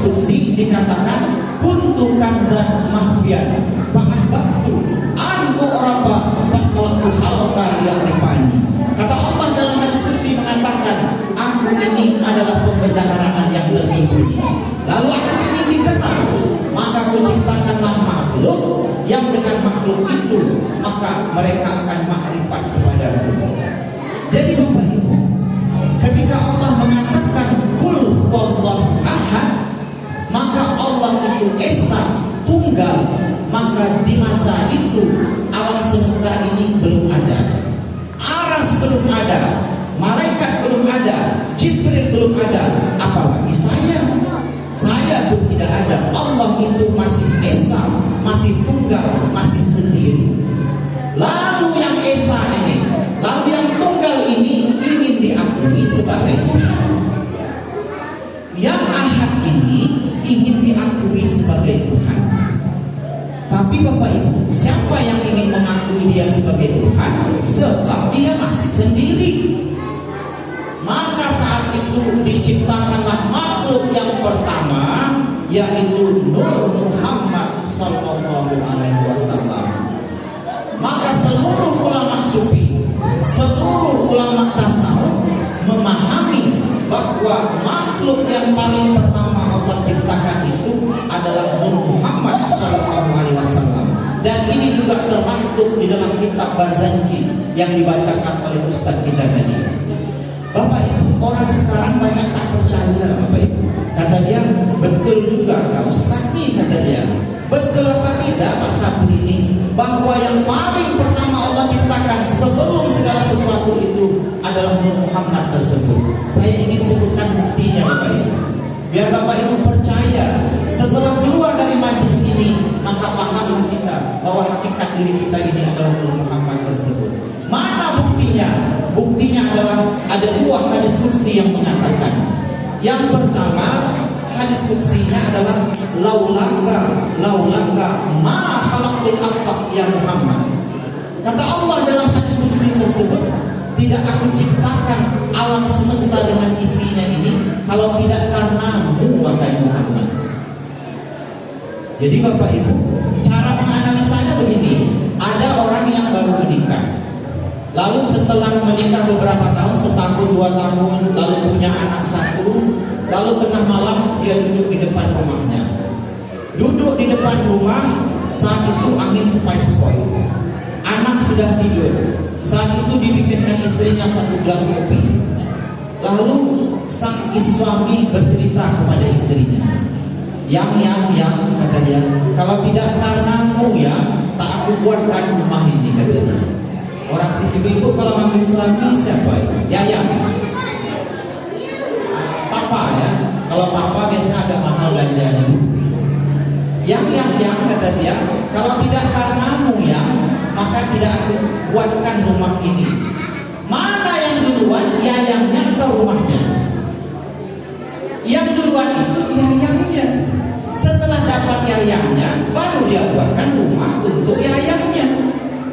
kursi dikatakan kuntu kanzan mahfian fa'ahbabtu an u'rafa fakhalaqtu halqa liya'rifani. Kata Allah dalam hadis kursi mengatakan, aku ini adalah pembendaharaan yang tersembunyi, lalu aku ingin dikenal, maka aku ciptakanlah makhluk yang dengan makhluk itu maka mereka akan makrifat kepadaku. Jadi Bapak Ibu, ketika Allah mengatakan kul huwallahu ahad, maka Allah itu esa, tunggal. Maka di masa itu alam semesta ini belum ada, aras belum ada, malaikat belum ada, Jibril belum ada, apalagi saya pun tidak ada. Allah itu masih esa, masih tunggal, masih sendiri. Lalu yang esa ini, lalu yang tunggal ini ingin diakui sebagai Tuhan. Yang ahad ini ingin diakui sebagai Tuhan. Tapi Bapak Ibu, siapa yang ingin mengakui dia sebagai Tuhan? Sebab dia masih sendiri. Maka saat itu diciptakanlah makhluk yang pertama, yaitu Nur Muhammad Sallallahu Alaihi Wasallam. Maka seluruh ulama sufi, seluruh ulama tasawuf memahami bahwa makhluk yang paling pertama Allah ciptakan itu adalah Nur Muhammad Sallallahu Alaihi Wasallam. Dan ini juga termaktub di dalam kitab Barzanji yang dibacakan oleh Ustaz kita tadi. Bapak Ibu, orang sekarang banyak tak percaya Bapak Ibu. Kata dia, betul juga Kak Ustaz nih, kata dia. Betul apa tidak Pak Sabri ini, bahwa yang paling pertama Allah ciptakan sebelum segala sesuatu itu adalah Nur Muhammad tersebut. Saya ingin sebutkan buktinya Bapak Ibu, biar Bapak Ibu percaya. Setelah keluar dari majlis ini, maka pahamlah kita bahwa hakikat diri kita ini adalah Nur Muhammad tersebut. Mana buktinya? Buktinya adalah ada dua hadis kursi yang mengatakan. Yang pertama, hadis kursinya adalah laulaka ma khalaqtul aflaq ya Muhammad. Kata Allah dalam hadis kursi tersebut, tidak aku ciptakan alam semesta dengan isinya ini kalau tidak karenamu wahai Muhammad. Jadi Bapak Ibu, cara menganalisanya begini. Ada orang yang baru menikah, lalu setelah menikah beberapa tahun, setahun, 2 tahun, lalu punya anak 1, lalu tengah malam dia duduk di depan rumahnya. Duduk di depan rumah, saat itu angin sepoi-sepoi, anak sudah tidur. Saat itu dibikinkan istrinya 1 gelas kopi. Lalu sang suami bercerita kepada istrinya, yang kata dia, kalau tidak karenamu ya, tak aku buatkan rumah ini, katanya. Orang si ibu-ibu kalau manggil suami siapa ya? Yang papa ya. Kalau papa biasanya agak mahal belanjanya. Yang kata dia, kalau tidak karenamu ya, maka tidak aku buatkan rumah ini. Mana yang duluan, yayangnya atau rumahnya? Yang duluan itu yayangnya. Setelah dapat yayangnya, baru dia buatkan rumah untuk yayangnya.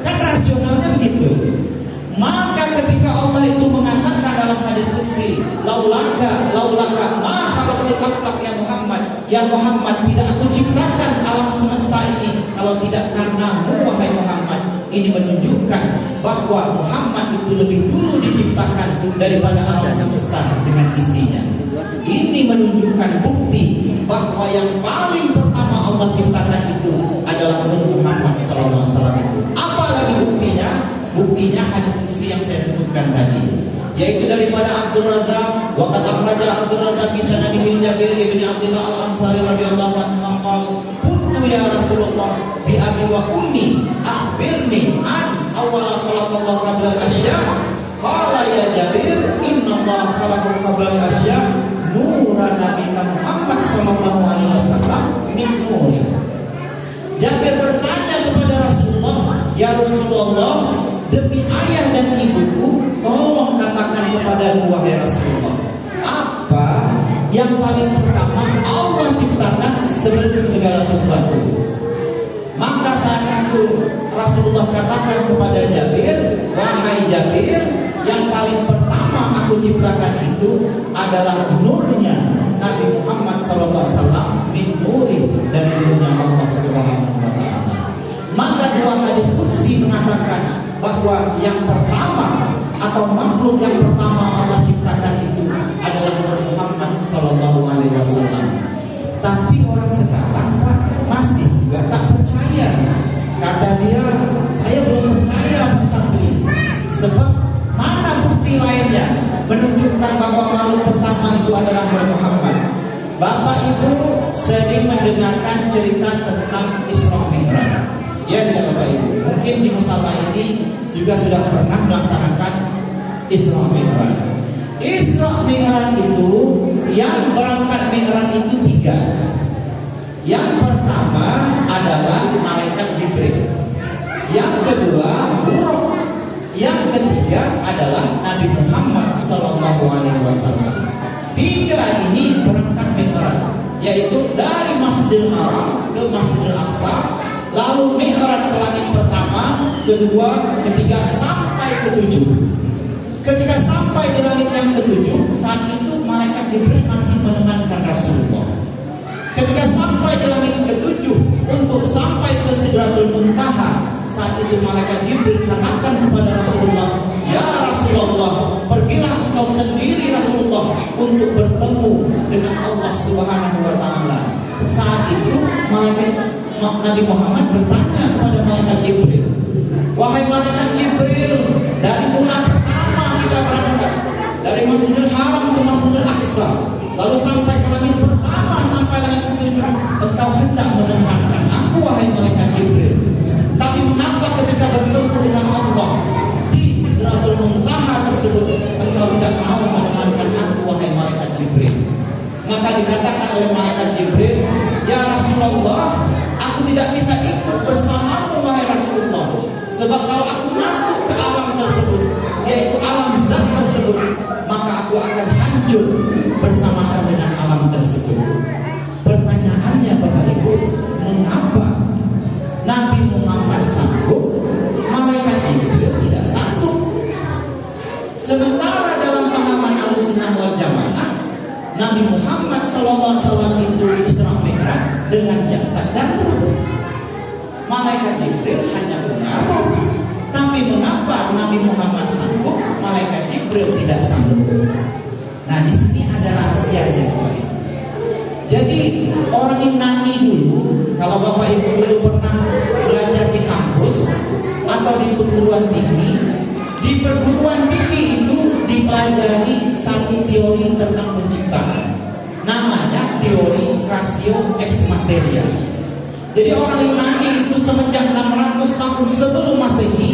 Kan rasionalnya begitu. Maka ketika Allah itu mengatakan dalam hadis kursi, laulaka ma khalaqtul aflaq ya Muhammad, ya Muhammad, tidak aku ciptakan alam semesta ini kalau tidak karenamu wahai Muhammad. Ini menunjukkan bahwa Muhammad itu lebih dulu diciptakan daripada alam semesta dengan istrinya. Ini menunjukkan bukti bahwa yang paling pertama Allah ciptakan itu adalah Muhammad SAW itu. Apalagi buktinya? Buktinya hadis kursi yang saya sebutkan tadi, yaitu daripada Abdul Razak, wa qad akhraja Abdul Razak bi sanadihi Jabir bin Abdullah Al-Ansari radhiyallahu anhu qala qultu ya Rasulullah bi abi wa ummi akhbirni an awwala khalaqallahu qabla al-asya. Qala ya Jabir inna Allah khalaqa qabla al-asya nuran nabiyina Muhammad sallallahu alaihi wasallam min nuri. Jabir bertanya kepada Rasulullah, ya Rasulullah, demi ayah dan ibuku, tolong katakan kepadaku wahai Rasulullah, apa yang paling pertama Allah ciptakan sebelum segala sesuatu? Maka saat itu Rasulullah katakan kepada Jabir, wahai Jabir, yang paling pertama aku ciptakan itu adalah nurnya Nabi Muhammad SAW bahwa yang pertama atau makhluk yang pertama Allah ciptakan itu adalah Muhammad Sallallahu Alaihi Wasallam. Tapi orang sekarang Pak masih juga tak percaya. Kata dia, saya belum percaya Pak Sabri. Sebab mana bukti lainnya menunjukkan bahwa makhluk pertama itu adalah Muhammad? Bapak Ibu sering mendengarkan cerita tentang Isra Mi'raj. Ya tidak Bapak Ibu? Mungkin di musala ini juga sudah pernah melaksanakan Isra Mi'raj. Isra Mi'raj itu yang berangkat Mi'raj itu 3. Yang pertama adalah malaikat Jibril. Yang kedua Buraq. Yang ketiga adalah Nabi Muhammad Sallallahu Alaihi Wasallam. 3 ini berangkat Mi'raj, yaitu dari Masjidil Haram ke Masjidil Aqsa, lalu Mi'raj ke langit pertama, kedua, ketiga sampai ke-7. Ketika sampai di langit yang ke-7, saat itu malaikat Jibril masih menemankan Rasulullah. Ketika sampai di langit ke-7 untuk sampai ke Sidratul Muntaha, saat itu malaikat Jibril katakan kepada Rasulullah, "Ya Rasulullah, pergilah engkau sendiri Rasulullah untuk bertemu dengan Allah Subhanahu wa taala." Saat itu Nabi Muhammad bertanya kepada malaikat Jibril, "Wahai malaikat Jibril, dari bulan pertama kita berangkat dari Masjidil Haram ke Masjidil Aqsa, lalu sampai ke langit pertama sampai langit ke-7, engkau hendak menemankan aku wahai malaikat Jibril. Tapi mengapa ketika bertemu dengan Allah di Sidratul Muntaha tersebut engkau tidak mau menemankan aku wahai malaikat Jibril?" Maka dikatakan oleh malaikat Jibril, "Ya Rasulullah, aku tidak bisa ikut bersamamu wahai Rasulullah. Sebab kalau aku masuk ke alam tersebut, yaitu alam zat tersebut, maka aku akan hancur bersamaan dengan alam tersebut." Pertanyaannya Bapak Ibu, mengapa Nabi Muhammad sanggup, malaikat Jibril tidak sanggup? Sementara dalam pemahaman Ahlussunnah wal Jamaah, Nabi Muhammad SAW itu Isra Mi'raj dengan jasad dan ruh. Malaikat Jibril hanya pengaruh. Tapi mengapa Nabi Muhammad sanggup, malaikat Jibril tidak sanggup? Nah, di sini ada rahasianya Bapak Ibu. Jadi orang Yunani dulu, kalau Bapak Ibu dulu pernah belajar di kampus atau di perguruan tinggi, di perguruan tinggi itu dipelajari satu teori tentang penciptaan, namanya teori Creatio ex materia. Jadi orang Yunani itu semenjak 600 tahun sebelum Masehi,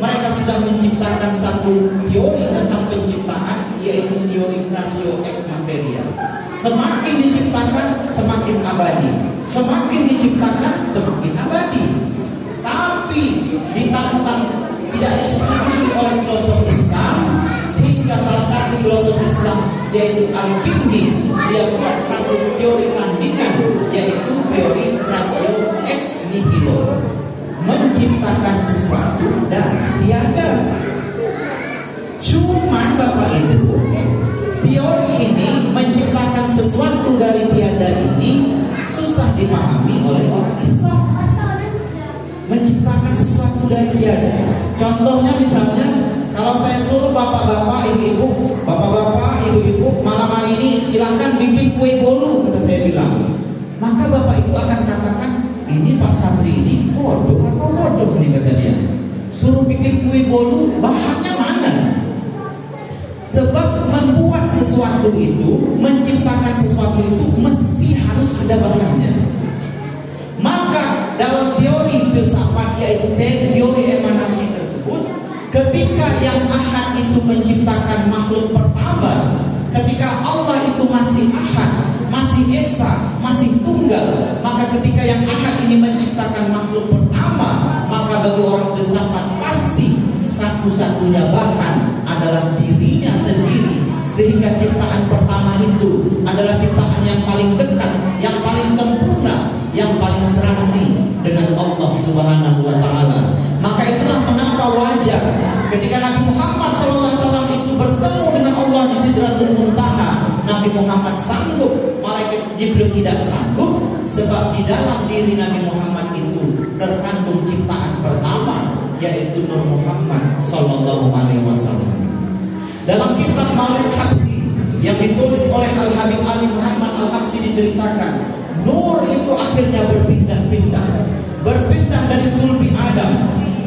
mereka sudah menciptakan satu teori tentang penciptaan, yaitu teori Creatio ex materia. Semakin diciptakan semakin abadi, semakin diciptakan semakin abadi. Tapi ditantang, tidak disetujui oleh filosof Islam, sehingga salah satu filosof Islam yaitu Al-Kindi, dia buat satu teori tandingan, yaitu teori Creatio ex nihilo, menciptakan sesuatu dari tiada. Cuman Bapak Ibu, teori ini menciptakan sesuatu dari tiada ini susah dipahami oleh orang Islam. Menciptakan sesuatu dari tiada. Contohnya misalnya, kalau saya suruh bapak-bapak, ibu-ibu, bapak-bapak, ibu-ibu, malam hari ini silakan bikin kue bolu, kata saya bilang. Maka bapak ibu akan katakan, ini Pak Sabri ini bodoh atau bodoh nih, kata dia. Suruh bikin kue bolu, bahannya mana? Sebab membuat sesuatu itu, menciptakan sesuatu itu mesti harus ada bahannya. Maka dalam teori filsafat, yaitu teori emanasi tersebut, ketika yang ahad itu menciptakan makhluk pertama, ketika Allah itu masih ahad, masih esa, masih tunggal, maka ketika yang ahad ini menciptakan makhluk pertama, maka bagi orang filsafat pasti satu-satunya bahan adalah dirinya sendiri. Sehingga ciptaan pertama itu adalah ciptaan yang paling dekat, yang paling sempurna, yang paling serasi dengan Allah Subhanahu wa taala. Maka itulah mengapa wajar ketika Nabi Muhammad SAW itu bertemu dengan Allah di Sidratul Muntaha, Nabi Muhammad sanggup, malaikat Jibril tidak sanggup, sebab di dalam diri Nabi Muhammad itu terkandung ciptaan pertama, yaitu Nur Muhammad Sallallahu Alaihi Wasallam. Dalam kitab Maulid Habsyi yang ditulis oleh Al Habib Ali Muhammad Al Habsyi diceritakan, nur itu akhirnya berpindah dari sulbi Adam,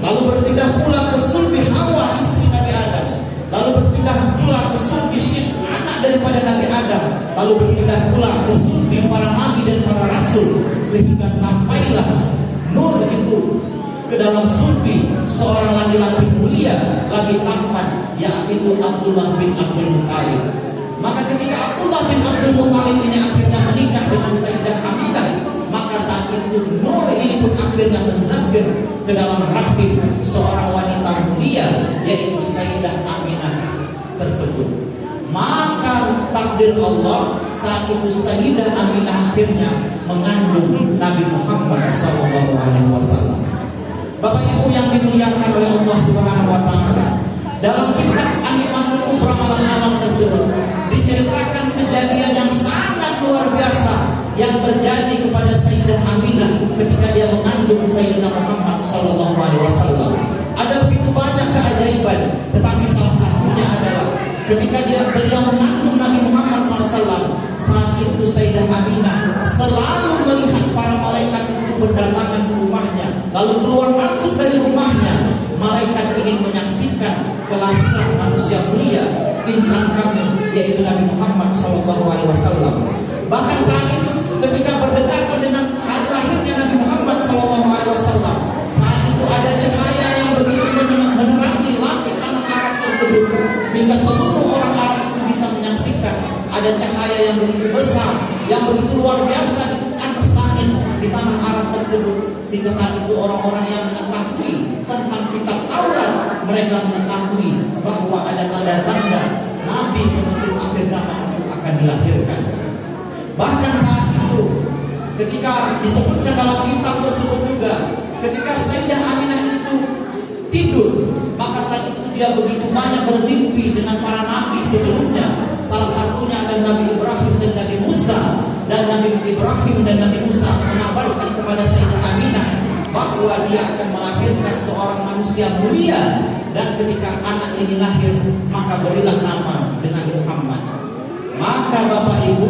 lalu berpindah pula ke sulbi Hawa istri Nabi Adam, lalu berpindah pula ke sulbi Syekh anak daripada Nabi Adam, lalu berpindah pula ke sulbi para nabi dan para rasul, sehingga sampailah nur itu ke dalam sulbi seorang laki-laki mulia lagi tampan, yaitu Abdullah bin Abdul Muttalib. Maka ketika Abdullah bin Abdul Muttalib ini akhirnya menikah dengan Sayyidah Hamidah, maka saat itu nur ini pun akhirnya menzampir ke dalam rahim seorang wanita mulia, yaitu Sayyidah Aminah tersebut. Maka takdir Allah, saat itu Sayyidah Aminah akhirnya mengandung Nabi Muhammad SAW. Bapak Ibu yang dimuliakan oleh Allah Subhanahu wa taala, dalam kitab An-Ni'matul Kubra Alam tersebut diceritakan kejadian yang sangat luar biasa yang terjadi kepada Sayyidah Aminah ketika dia mengandung Sayyidina Muhammad sallallahu alaihi wasallam. Ada begitu banyak keajaiban, tetapi salah satunya adalah ketika beliau mengandung Nabi Muhammad SAW, saat itu Sayyidah Aminah selalu melihat para malaikat itu berdatangan ke rumahnya, lalu keluar masuk dari rumahnya. Malaikat ingin menyaksikan kelahiran manusia mulia, insan kamil, yaitu Nabi Muhammad SAW. Bahkan saat itu ketika berdekatan dengan hari lahirnya Nabi Muhammad SAW, saat itu ada cahaya yang begitu menerangi langit tanah Arab tersebut, sehingga seluruh orang Arab itu bisa menyaksikan ada cahaya yang begitu besar, yang begitu luar biasa di atas langit di tanah Arab tersebut, sehingga saat itu orang-orang yang mengetahui tentang kitab Taurat, mereka mengetahui bahwa ada tanda-tanda Nabi penutup akhir zaman itu akan dilahirkan. Bahkan saat itu ketika disebutkan dalam kitab tersebut juga, ketika Sayyidah Aminah itu tidur, maka saat itu dia begitu banyak bermimpi dengan para nabi sebelumnya. Salah satunya adalah Nabi Ibrahim dan Nabi Musa, dan Nabi Ibrahim dan Nabi Musa mengabarkan kepada Sayyidah Aminah bahwa dia akan melahirkan seorang manusia mulia, dan ketika anak ini lahir maka berilah nama dengan Muhammad. Maka Bapak Ibu,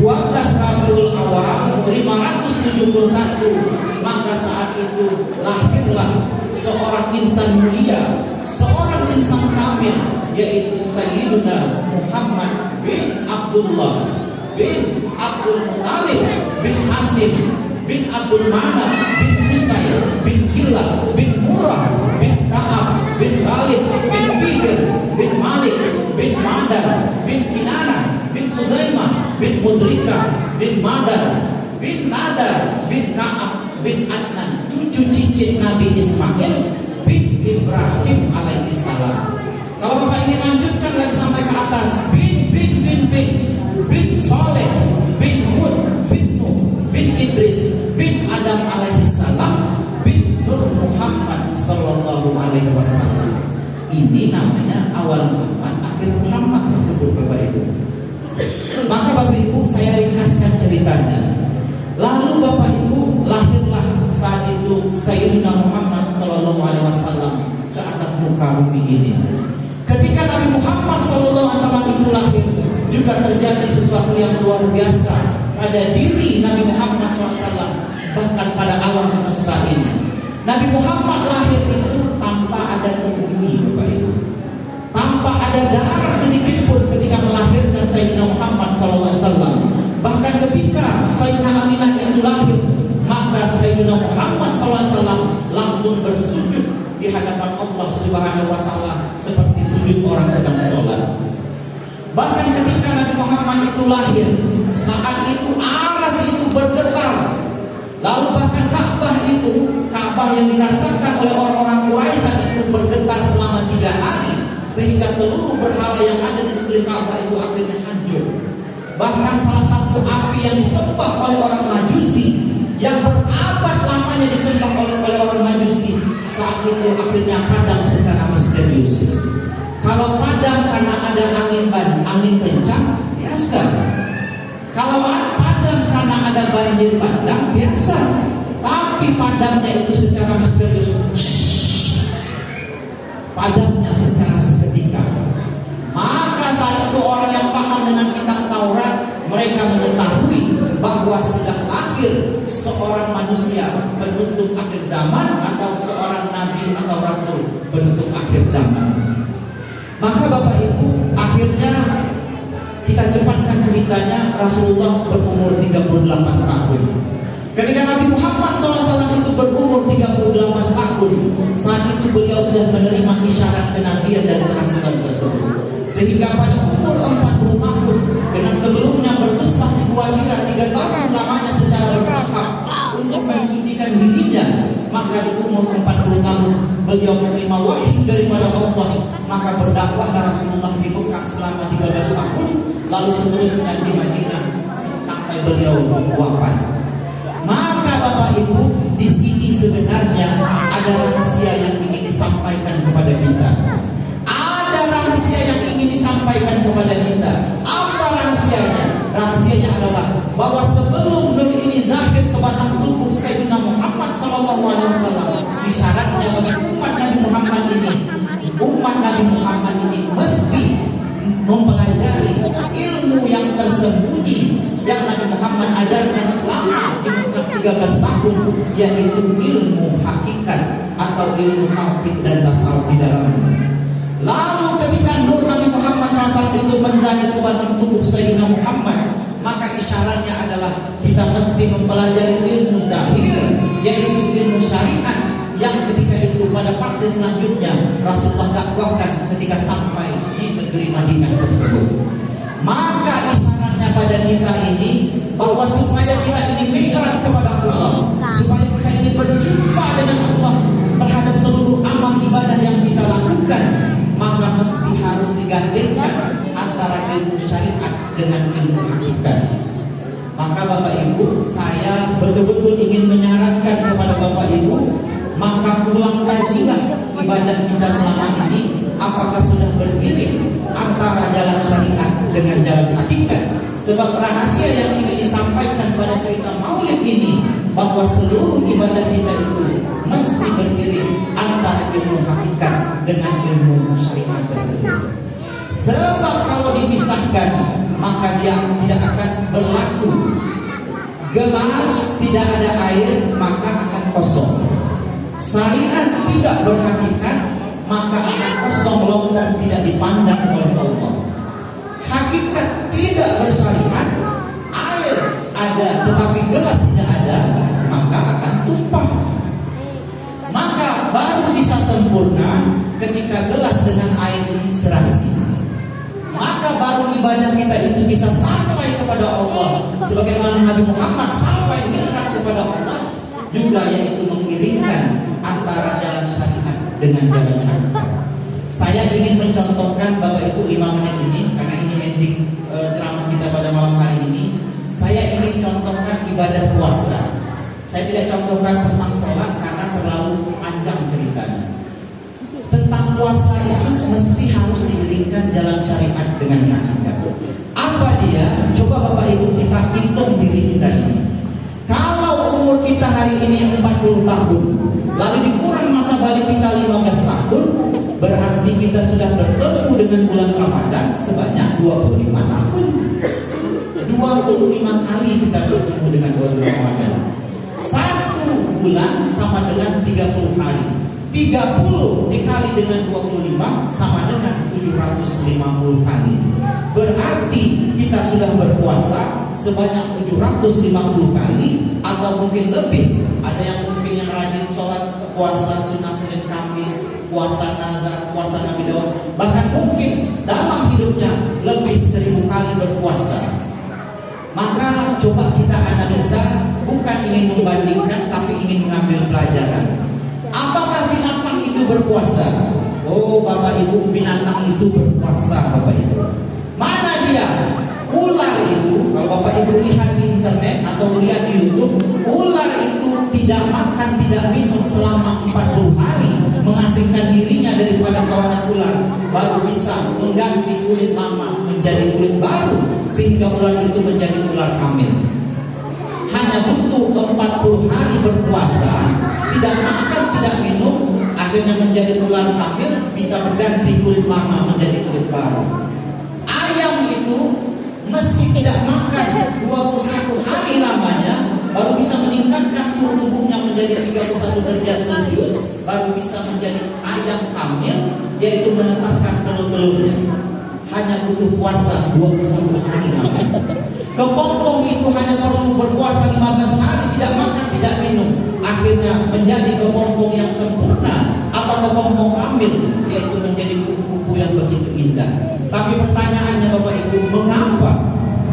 12 Rabiul Awal 571, maka saat itu lahirlah seorang insan mulia, seorang insan kamil, yaitu Sayyiduna Muhammad bin Abdullah bin Abdul Muttalib bin Hashim bin Abdul Manaf bin Qusay bin Kilab bin Murrah bin Ka'ab bin Khalid bin Fihr bin Malik bin Madar bin Kinana bin Khuzaimah bin Mudrika bin Madar bin Nadar bin Ka'ab bin Adnan, cucu cicit Nabi Ismail bin Ibrahim alaihissalam. Kalau Bapak ingin lanjutkan lagi sampai ke atas, bin Saleh bin Hud bin Nuh bin Idris bin Adam alaihissalam bin Nur Muhammad sallallahu alaihi wasallam. Ini namanya awal Muhammad, akhir Muhammad tersebut, Bapak Ibu. Maka Bapak Ibu, saya ringkaskan ceritanya. Lalu Bapak Ibu, lahirlah saat itu Sayyidina Muhammad sallallahu alaihi wasallam ke atas muka bumi ini. Ketika Nabi Muhammad sallallahu alaihi wasallam itu lahir, juga terjadi sesuatu yang luar biasa pada diri Nabi Muhammad SAW, bahkan pada alam semesta ini. Nabi Muhammad lahir itu tanpa ada pembuluh, Bapak Ibu, tanpa ada darah sedikit pun ketika melahirkan Sayyidina Muhammad SAW. Bahkan ketika Sayyidah Aminah itu lahir, maka Sayyidina Muhammad SAW langsung bersujud di hadapan Allah Subhanahu wa taala seperti sujud orang sedang sholat. Bahkan ketika Nabi Muhammad itu lahir, saat itu aras itu bergetar. Lalu bahkan Ka'bah yang dirasakan oleh orang-orang Quraisy itu bergetar selama 3 hari, sehingga seluruh berhala yang ada di sekeliling Ka'bah itu akhirnya hancur. Bahkan salah satu api yang disembah oleh orang Majusi, yang berabad lamanya disembah oleh orang Majusi, saat itu akhirnya padam secara misterius. Kalau padam karena ada angin kencang, biasa. Kalau padam karena ada banjir bandang, biasa. Tapi padamnya itu secara misterius. padamnya secara seketika. Maka saat itu orang yang paham dengan kitab Taurat, mereka mengetahui bahwa sudah lahir seorang manusia penutup akhir zaman, atau seorang nabi atau rasul penutup akhir zaman. Maka Bapak Ibu, akhirnya kita cepatkan ceritanya, Rasulullah berumur 38 tahun. Ketika Nabi Muhammad SAW itu berumur 38 tahun, saat itu beliau sudah menerima isyarat kenabian dan kerasulan tersebut. Sehingga pada umur 40 tahun, dengan sebelumnya bermustah di Gua Hira 3 tahun lamanya secara bertahap untuk mensucikan dirinya, maka di umur 40 tahun beliau menerima wahyu daripada Allah. Maka berdakwahlah Rasulullah di Mekah selama 13 tahun, lalu seterusnya di Madinah sampai beliau wafat. Maka Bapak Ibu, di sini sebenarnya ada rahasia yang ingin disampaikan kepada kita. Ada rahasia yang ingin disampaikan kepada kita. Apa rahasianya? Rahasianya adalah bahwa sebelum nur ini zahir ke batang tubuh Sayyidina Muhammad SAW, isyaratnya bagi umat Nabi Muhammad ini mesti mempelajari ilmu yang tersembunyi yang Nabi Muhammad ajarkan selama 13 tahun, yaitu ilmu hakikat atau ilmu tauhid dan tasawuf di dalamnya. Lalu ketika nur Nabi Muhammad SAW itu menjadi ke batang tubuh Sayyidina Muhammad, maka isyaratnya adalah kita mesti mempelajari ilmu zahir, yaitu ilmu syariat, yang ketika itu pada fase selanjutnya Rasulullah dakwahkan ketika sampai di negeri Madinah tersebut. Maka isyaratnya pada kita ini bahwa supaya kita ini mi'raj kepada Allah, supaya kita ini berjumpa dengan Allah terhadap seluruh amal ibadah yang kita lakukan, maka mesti harus digandengkan antara ilmu syariat dengan ilmu hakikat. Maka Bapak Ibu, saya betul-betul ingin menyarankan kepada Bapak Ibu, maka ulang kajilah ibadah kita selama ini, apakah sudah beriring antara jalan syariat dengan jalan hakikat. Sebab rahasia yang ingin disampaikan pada cerita Maulid ini, bahwa seluruh ibadah kita itu mesti beriring antara ilmu hakikat dengan ilmu syariat tersebut. Sebab kalau dipisahkan, maka dia tidak akan berlaku. Gelas tidak ada air, maka akan kosong. Syariat tidak berhakikat, maka akan kosong lompong, tidak dipandang oleh Allah. Hakikat tidak bersyariat, air ada tetapi gelas tidak ada, maka akan tumpah. Maka baru bisa sempurna ketika gelas dengan air ini serasi. Maka baru ibadah kita itu bisa sampai kepada Allah, sebagaimana Nabi Muhammad sampai mi'raj kepada Allah juga, yaitu mengiringkan antara jalan syariat dengan jalan hakikat. Saya ingin mencontohkan Bapak Ibu 5 menit ini, karena ini ending ceramah kita pada malam hari ini. Saya ingin contohkan ibadah puasa. Saya tidak contohkan tentang sholat karena terlalu panjang ceritanya. Tentang puasa itu mesti harus diiringkan jalan syariat dengan hakikat. Apa dia? Coba Bapak Ibu kita hitung diri kita ini. Kalau umur kita hari ini 40 tahun, lalu dikurang masa balik kita 15 tahun, berarti kita sudah bertemu dengan bulan Ramadan sebanyak 25 tahun. 25 kali kita bertemu dengan bulan Ramadan. Satu bulan sama dengan 30 hari. 30 dikali dengan 25 sama dengan 750 kali. Berarti kita sudah berpuasa sebanyak 750 kali atau mungkin lebih. Ada yang mungkin yang rajin sholat puasa sunnah Senin Kamis, puasa nazar, puasa Nabi Daud, bahkan mungkin dalam hidupnya lebih 1000 kali berpuasa. Maka coba kita analisa, bukan ingin membandingkan tapi ingin mengambil pelajaran. Apakah binatang itu berpuasa? Oh Bapak Ibu, binatang itu berpuasa Bapak Ibu. Mana dia? Ular itu, kalau Bapak Ibu lihat di internet atau lihat di YouTube, ular itu tidak makan, tidak minum selama 40 hari, mengasingkan dirinya daripada kawanan ular, baru bisa mengganti kulit lama menjadi kulit baru, sehingga ular itu menjadi ular kamil. Hanya butuh 40 hari berpuasa, tidak makan, tidak minum, akhirnya menjadi ular kamil, bisa berganti kulit lama menjadi kulit baru. Ayam itu mesti tidak makan 21 hari lamanya baru bisa meningkatkan suhu tubuhnya menjadi 31 derajat Celcius, baru bisa menjadi ayam kamil, yaitu menetaskan telur-telurnya. Hanya butuh puasa 21 hari namanya. Kepompong itu hanya perlu berpuasa 15 hari, tidak makan, tidak minum, akhirnya menjadi kepompong yang sempurna atau kepompong kamil, yaitu menjadi kupu-kupu yang begitu indah. Tapi pertanyaannya Bapak Ibu, mengapa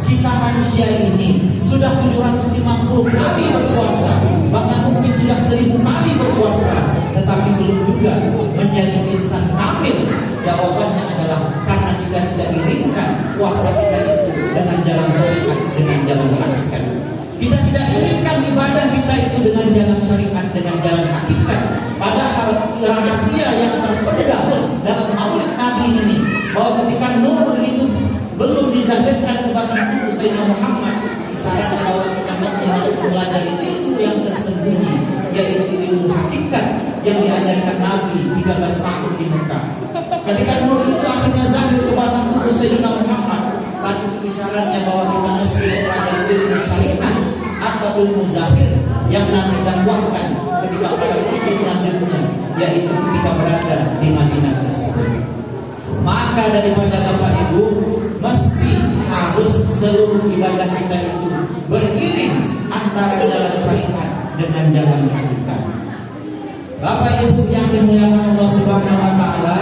kita manusia ini sudah 750 kali berpuasa, bahkan mungkin sudah 1000 kali berpuasa, tetapi belum juga menjadi insan kamil? Jawabannya adalah karena kita tidak iringkan puasa kita itu dengan jalan syariat, dengan jalan hakikat. Kita tidak iringkan ibadah kita itu dengan jalan syariat, dengan jalan hakikat. Padahal rahasia yang terpendam dalam maulid Nabi ini, bahwa ketika nur itu belum dizahirkan ke batang tubuh Sayyidina Muhammad, isyaratnya bahwa kita mesti harus mempelajari ilmu yang tersembunyi, yaitu ilmu hakikat yang diajarkan Nabi 13 tahun di Mekah. Ketika nur itu akhirnya zahir ke batang tubuh Sayyidina Muhammad, saat itu isyaratnya bahwa kita mesti mempelajari ilmu syariat atau ilmu zahir yang Nabi dakwahkan ketika pada usia selanjutnya, yaitu ketika berada di Madinah tersebut. Maka daripada Bapak Ibu, mesti harus seluruh ibadah kita itu beriring antara jalan syariat dengan jalan hakikat. Bapak Ibu yang dimuliakan Allah Subhanahu wa taala,